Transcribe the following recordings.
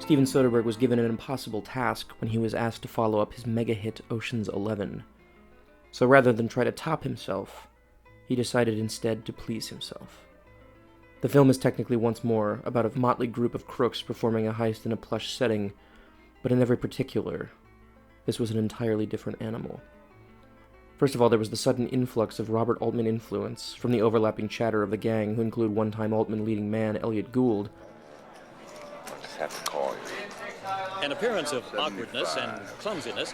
Steven Soderbergh was given an impossible task when he was asked to follow up his mega-hit Ocean's 11. So rather than try to top himself, he decided instead to please himself. The film is technically once more about a motley group of crooks performing a heist in a plush setting, but in every particular, this was an entirely different animal. First of all, there was the sudden influx of Robert Altman influence from the overlapping chatter of the gang, who include one-time Altman leading man Elliot Gould. I'll just have to call you. An appearance of awkwardness and clumsiness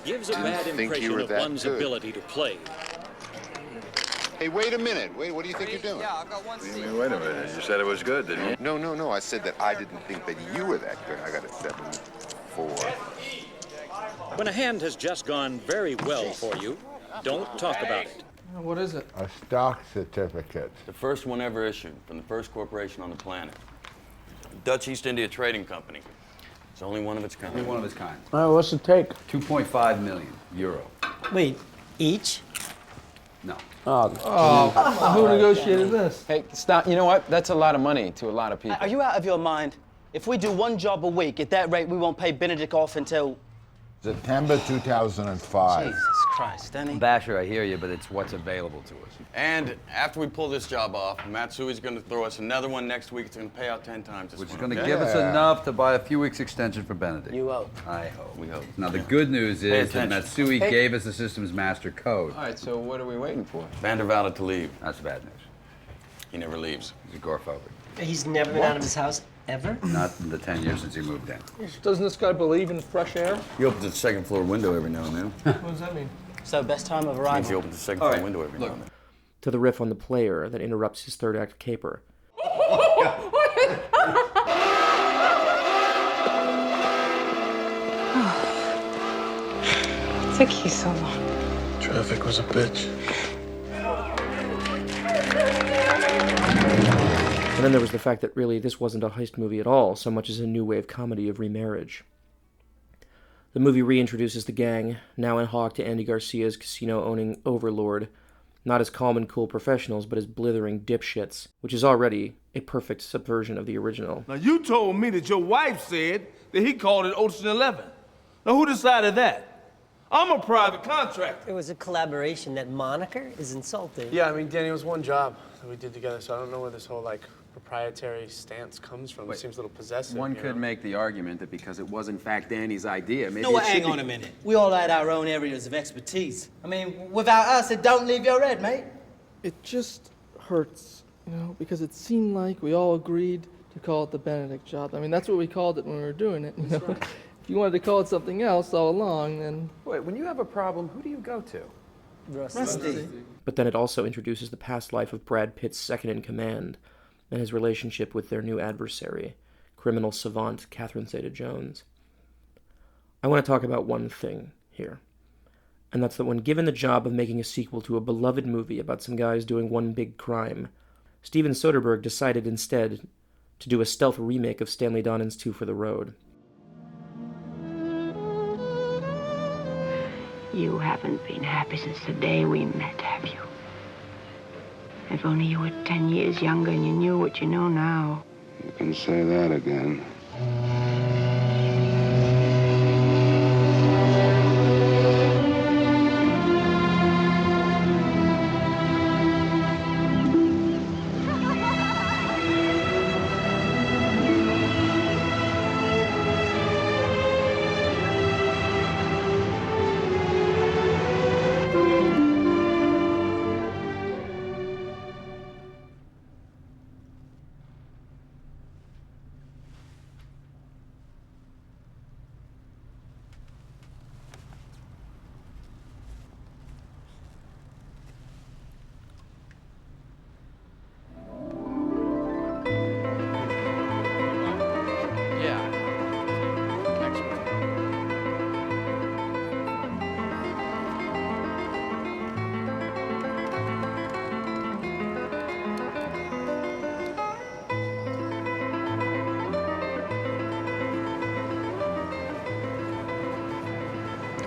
gives a bad impression of one's ability to play. Hey, wait a minute. Wait, what do you think you're doing? Yeah, I've got one scene. Wait a minute. You said it was good, didn't you? No. I said that I didn't think that you were that good. I got a 7-4. When a hand has just gone very well for you, don't talk about it. What is it? A stock certificate. The first one ever issued from the first corporation on the planet. Dutch East India Trading Company. It's only one of its kind. Only one of its kind. What's the take? 2.5 million euro. Wait, each? No. Who negotiated this? Hey, stop. You know what? That's a lot of money to a lot of people. Are you out of your mind? If we do one job a week, at that rate, we won't pay Benedict off until... September 2005. Jesus Christ, Danny. Basher, I hear you, but it's what's available to us. And after we pull this job off, Matsui's going to throw us another one next week. It's going to pay out 10 times this Which is one, going to okay? give us enough to buy a few weeks extension for Benedict. You hope. I hope. We hope. Now, the good news Pay is that attention. Matsui gave us the system's master code. All right, so what are we waiting for? Vander vowed to leave. That's bad news. He never leaves. He's agoraphobic. He's never been out of his house, ever? Not in the 10 years since he moved in. Doesn't this guy believe in fresh air? He opens the second floor window every now and then. What does that mean? So, best time of Means he arrival. opens the second floor window every now and then. To the riff on the player that interrupts his third act caper. Took you so long. Traffic was a bitch. And then there was the fact that really this wasn't a heist movie at all, so much as a new wave comedy of remarriage. The movie reintroduces the gang, now in hock to Andy Garcia's casino-owning overlord, not as calm and cool professionals, but as blithering dipshits, which is already a perfect subversion of the original. Now, you told me that your wife said that he called it Ocean 11. Now, who decided that? I'm a private contractor. It was a collaboration. That moniker is insulting. Yeah, I mean, Danny, it was one job that we did together, so I don't know where this whole, proprietary stance comes from. It seems a little possessive. One could make the argument that because it was, in fact, Danny's idea, maybe No, it should hang be... on a minute. We all had our own areas of expertise. I mean, without us, it don't leave your head, mate. It just hurts, because it seemed like we all agreed to call it the Benedict job. I mean, that's what we called it when we were doing it. If you wanted to call it something else all along, then... Wait, when you have a problem, who do you go to? Rusty. But then it also introduces the past life of Brad Pitt's second-in-command, and his relationship with their new adversary, criminal savant Catherine Zeta-Jones. I want to talk about one thing here, and that's that when given the job of making a sequel to a beloved movie about some guys doing one big crime, Steven Soderbergh decided instead to do a stealth remake of Stanley Donen's Two for the Road. You haven't been happy since the day we met, have you? If only you were 10 years younger and you knew what you know now. You can say that again.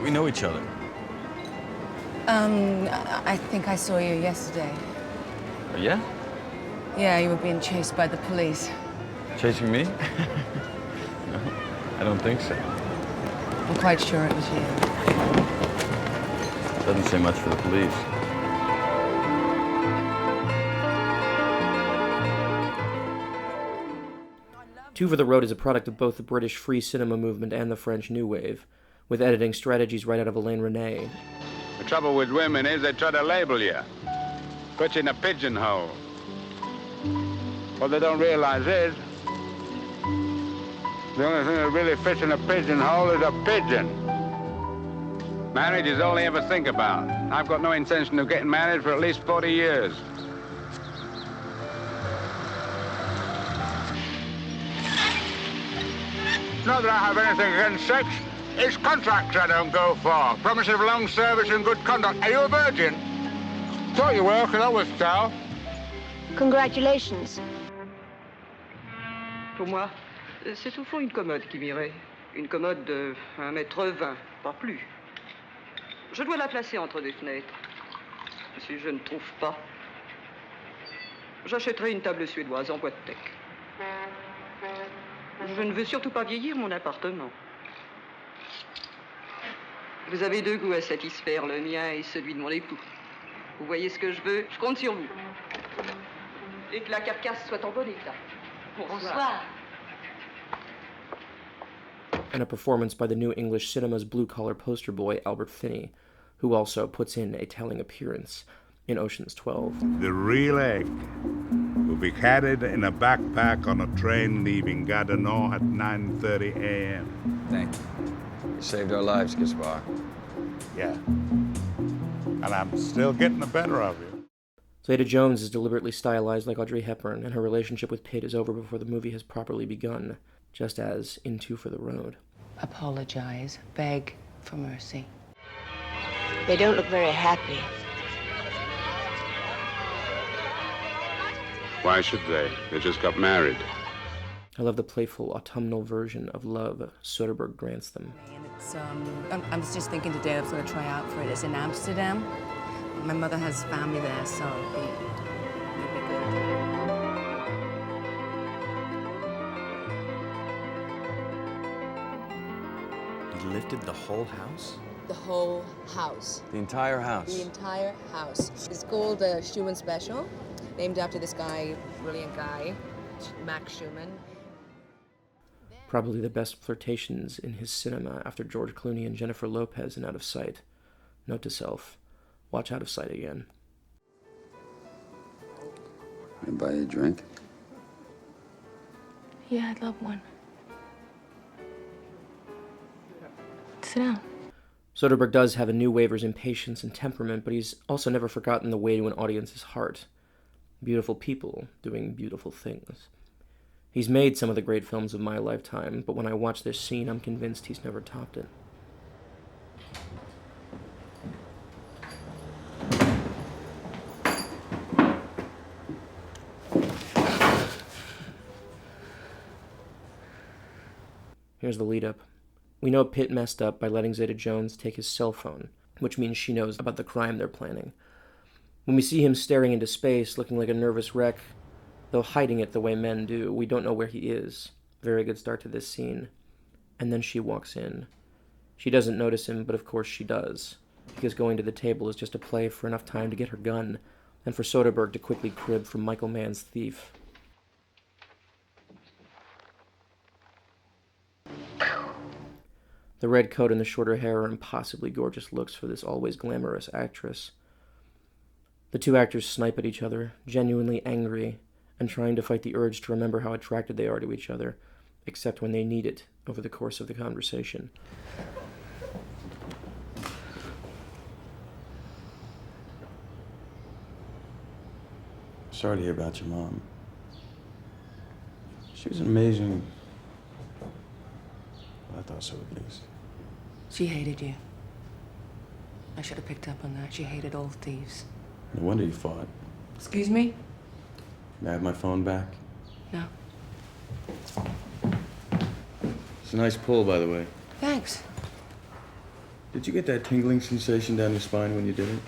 We know each other. I think I saw you yesterday. Oh, yeah? Yeah, you were being chased by the police. Chasing me? No. I don't think so. I'm quite sure it was you. Doesn't say much for the police. Two for the Road is a product of both the British free cinema movement and the French New Wave, with editing strategies right out of Alain Resnais. The trouble with women is they try to label you, put you in a pigeonhole. What they don't realize is, the only thing that really fits in a pigeonhole is a pigeon. Marriage is all they ever think about. I've got no intention of getting married for at least 40 years. Not that I have anything against sex. It's contracts I don't go for. Promises of long service and good conduct. Are you a virgin? Thought you were, because I was tall. Congratulations. Pour moi, c'est au fond une commode qui m'irait. Une commode de 1,20 m, pas plus. Je dois la placer entre des fenêtres. Si je ne trouve pas, j'achèterai une table suédoise en bois de teck. Je ne veux surtout pas vieillir mon appartement. Vous avez deux goûts à satisfaire, le mien et celui de mon époux. Vous voyez ce que je veux? Je compte sur vous. Et que la carcasse soit en bon état. Bonsoir. And a performance by the New English Cinema's blue-collar poster boy Albert Finney, who also puts in a telling appearance in Ocean's 12. The real egg will be carried in a backpack on a train leaving Gatineau at 9:30 a.m. Thank you. You saved our lives, Gaspar. Yeah. And I'm still getting the better of you. Zeta Jones is deliberately stylized like Audrey Hepburn, and her relationship with Pitt is over before the movie has properly begun, just as in Two for the Road. Apologize. Beg for mercy. They don't look very happy. Why should they? They just got married. I love the playful autumnal version of love Soderbergh grants them. It's, I was just thinking today I was going to try out for it. It's in Amsterdam. My mother has family there, so it'd be good. He lifted the whole house? The whole house. The entire house? The entire house. It's called the Schumann Special, named after this guy, brilliant guy, Max Schumann. Probably the best flirtations in his cinema after George Clooney and Jennifer Lopez in Out of Sight. Note to self, watch Out of Sight again. Can I buy you a drink? Yeah, I'd love one. Sit down. Soderbergh does have a new waver's impatience and temperament, but he's also never forgotten the way to an audience's heart. Beautiful people doing beautiful things. He's made some of the great films of my lifetime, but when I watch this scene, I'm convinced he's never topped it. Here's the lead-up. We know Pitt messed up by letting Zeta Jones take his cell phone, which means she knows about the crime they're planning. When we see him staring into space, looking like a nervous wreck, though hiding it the way men do, we don't know where he is. Very good start to this scene. And then she walks in. She doesn't notice him, but of course she does, because going to the table is just a play for enough time to get her gun, and for Soderbergh to quickly crib from Michael Mann's Thief. The red coat and the shorter hair are impossibly gorgeous looks for this always glamorous actress. The two actors snipe at each other, genuinely angry, and trying to fight the urge to remember how attracted they are to each other, except when they need it over the course of the conversation. Sorry to hear about your mom. She was an amazing... Well, I thought so, at least. She hated you. I should have picked up on that. She hated all thieves. No wonder you fought. Excuse me? May I have my phone back? No. It's a nice pull, by the way. Thanks. Did you get that tingling sensation down your spine when you did it?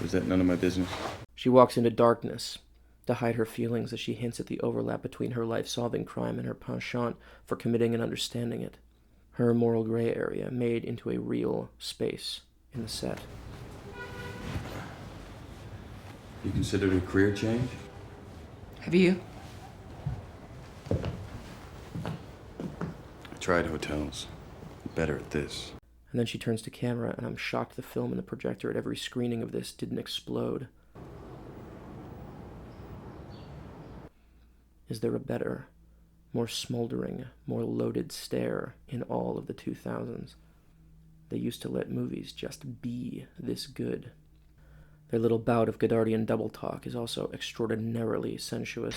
Or is that none of my business? She walks into darkness, to hide her feelings as she hints at the overlap between her life solving crime and her penchant for committing and understanding it. Her moral gray area made into a real space in the set. You considered a career change? Have you? I tried hotels. I'm better at this. And then she turns to camera, and I'm shocked the film in the projector at every screening of this didn't explode. Is there a better, more smoldering, more loaded stare in all of the 2000s? They used to let movies just be this good. Their little bout of Godardian double talk is also extraordinarily sensuous.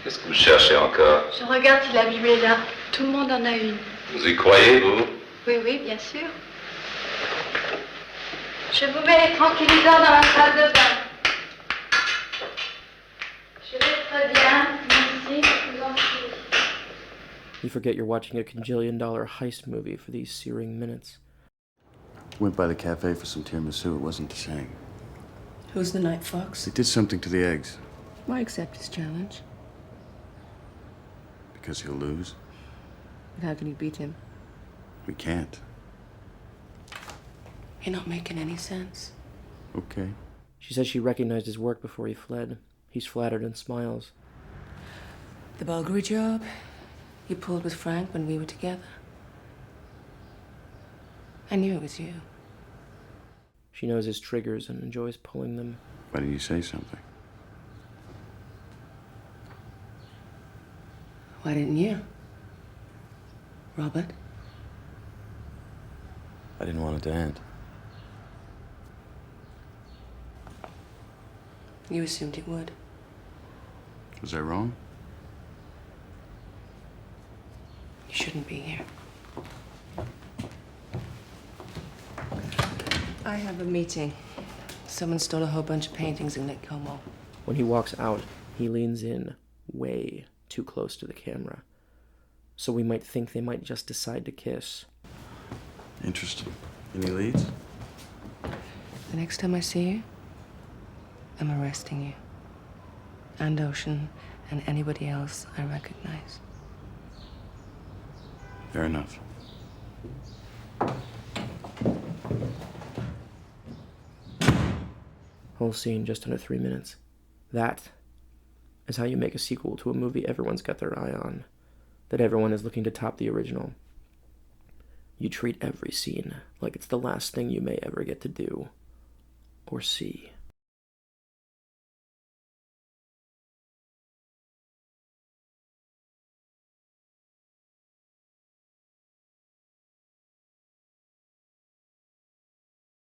Qu'est-ce que vous cherchez encore? Je regarde si la Bible est là. Tout le monde en a une. Vous y croyez, vous? Oui, oui, bien sûr. Je vous mets les tranquillisants dans la salle de bain. Je vais très bien. Merci, je vous en prie. You forget you're watching a $1 heist movie for these searing minutes. Went by the cafe for some tiramisu. It wasn't the same. Who's the night fox? They did something to the eggs. Why accept his challenge? Because he'll lose. But how can you beat him? We can't. You're not making any sense. Okay. She says she recognized his work before he fled. He's flattered and smiles. The Bulgari job you pulled with Frank when we were together. I knew it was you. She knows his triggers and enjoys pulling them. Why didn't you say something? Why didn't you? Robert? I didn't want it to end. You assumed it would. Was I wrong? You shouldn't be here. I have a meeting. Someone stole a whole bunch of paintings in Lake Como. When he walks out, he leans in way too close to the camera. So we might think they might just decide to kiss. Interesting. Any leads? The next time I see you, I'm arresting you. And Ocean, and anybody else I recognize. Fair enough. Whole scene just under 3 minutes. That is how you make a sequel to a movie everyone's got their eye on, that everyone is looking to top the original. You treat every scene like it's the last thing you may ever get to do or see.